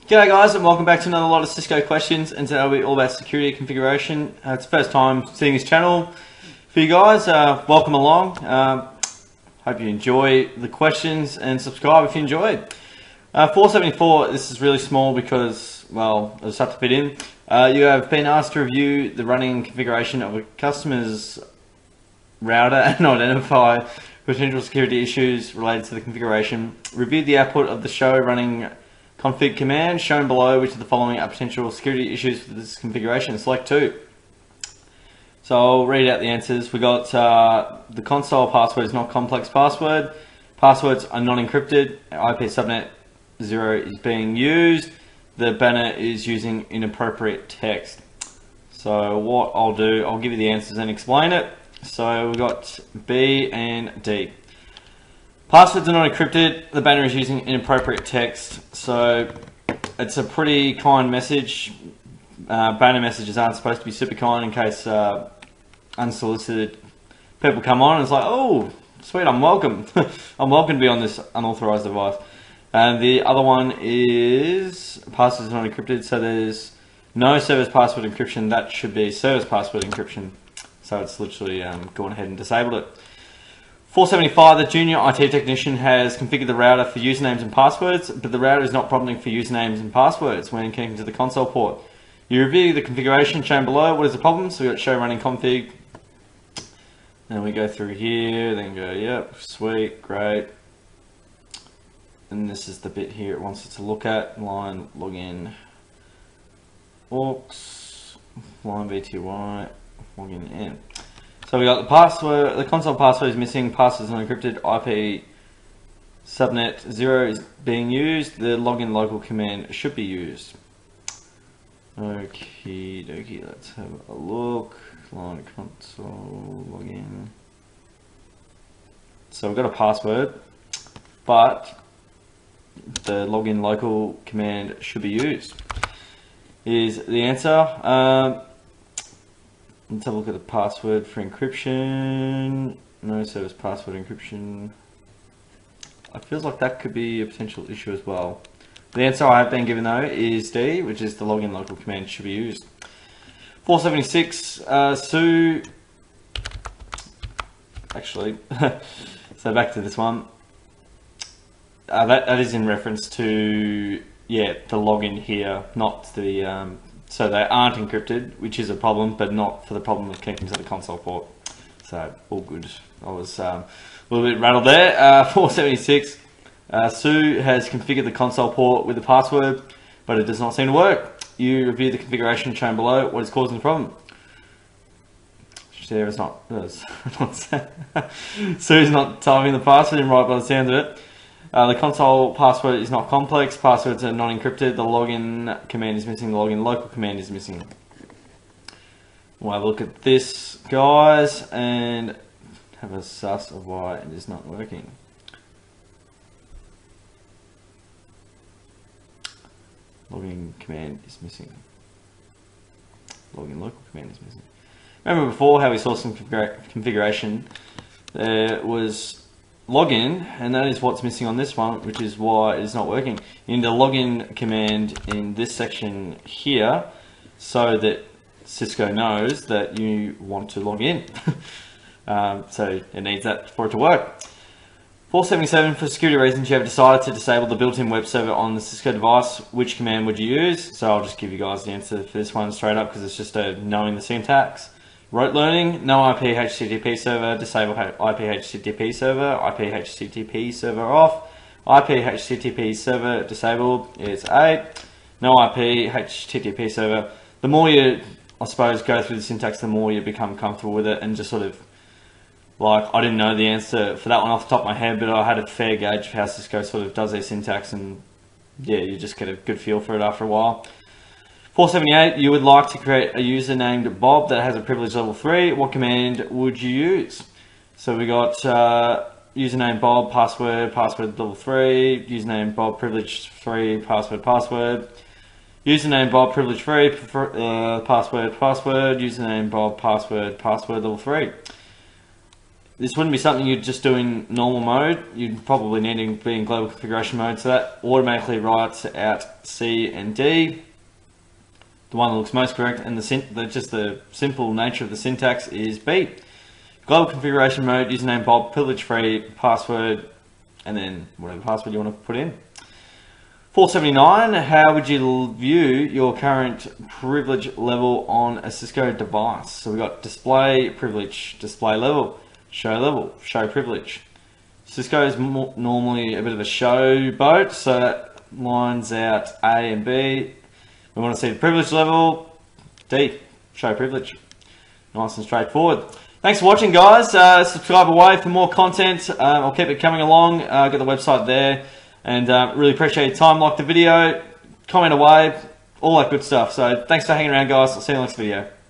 G'day guys, and welcome back to another lot of Cisco questions, and today will be all about security configuration. It's the first time seeing this channel for you guys. Welcome along. Hope you enjoy the questions and subscribe if you enjoyed. 474, this is really small because, well, I just have to fit in. You have been asked to review the running configuration of a customer's router and identify potential security issues related to the configuration. Review the output of the show running config command shown below, which of the following are potential security issues for this configuration. Select two. So I'll read out the answers. We got the console password is not complex password. Passwords are not encrypted. IP subnet 0 is being used. The banner is using inappropriate text. So what I'll do, I'll give you the answers and explain it. So we got B and D. Passwords are not encrypted. The banner is using inappropriate text. So it's a pretty kind message. Banner messages aren't supposed to be super kind in case unsolicited people come on and it's like, oh, sweet, I'm welcome. I'm welcome to be on this unauthorized device. And the other one is passwords are not encrypted. So there's no service password encryption. That should be service password encryption. So it's literally gone ahead and disabled it. 475, the junior IT technician has configured the router for usernames and passwords, but the router is not prompting for usernames and passwords when connecting to the console port. You review the configuration shown below. What is the problem? So we got show running config. And we go through here, then go, yep, sweet, great. And this is the bit here it wants it to look at. Line login aux, line VTY, login in. So we got the password, the console password is missing, password is not encrypted, IP subnet 0 is being used, the login local command should be used. Okie dokie, let's have a look. Line console login. So we've got a password, but the login local command should be used. Is the answer. Let's have a look at the password for encryption. No service password encryption. It feels like that could be a potential issue as well. The answer I have been given though is D, which is the login local command should be used. 476, Sue. Actually, so back to this one. That is in reference to, yeah, the login here, not the, so they aren't encrypted, which is a problem, but not for the problem of connecting to the console port. So, all good. I was a little bit rattled there. 476, Sue has configured the console port with the password, but it does not seem to work. You review the configuration shown below. What is causing the problem? Sarah's not, Sue's not typing the password in right by the sound of it. The console password is not complex, passwords are not encrypted, the login command is missing, the login local command is missing. We'll have a look at this, guys, and have a suss of why it is not working. Login command is missing. Login local command is missing. Remember before how we saw some configuration? There was login, and that is what's missing on this one, which is why it's not working. You need a login command in this section here so that Cisco knows that you want to log in. So it needs that for it to work. 477, for security reasons you have decided to disable the built-in web server on the Cisco device. Which command would you use? So I'll just give you guys the answer for this one straight up because it's just knowing the syntax. Rote learning, no IP HTTP server, disable IP HTTP server, IP HTTP server off, IP HTTP server disabled, it's A. No IP HTTP server. The more you, I suppose, go through the syntax, the more you become comfortable with it and just sort of, like, I didn't know the answer for that one off the top of my head, but I had a fair gauge of how Cisco sort of does their syntax and yeah, you just get a good feel for it after a while. 478, you would like to create a user named Bob that has a privilege level 3. What command would you use? So we got username Bob, password level 3, username Bob, privilege 3, password. Username Bob, privilege 3, password, username Bob, password level 3. this wouldn't be something you'd just do in normal mode. You'd probably need to be in global configuration mode, so that automatically writes out C and D. The one that looks most correct, and just the simple nature of the syntax is B. Global configuration mode, username Bob, privilege free, password, and then whatever password you want to put in. 479, how would you view your current privilege level on a Cisco device? So we've got display privilege, display level, show privilege. Cisco is normally a bit of a show boat, so that lines out A and B. We want to see the privilege level, D, show privilege. Nice and straightforward. Thanks for watching, guys. Subscribe away for more content. I'll keep it coming along. Get the website there. And really appreciate your time. Like the video, comment away, all that good stuff. So thanks for hanging around, guys. I'll see you in the next video.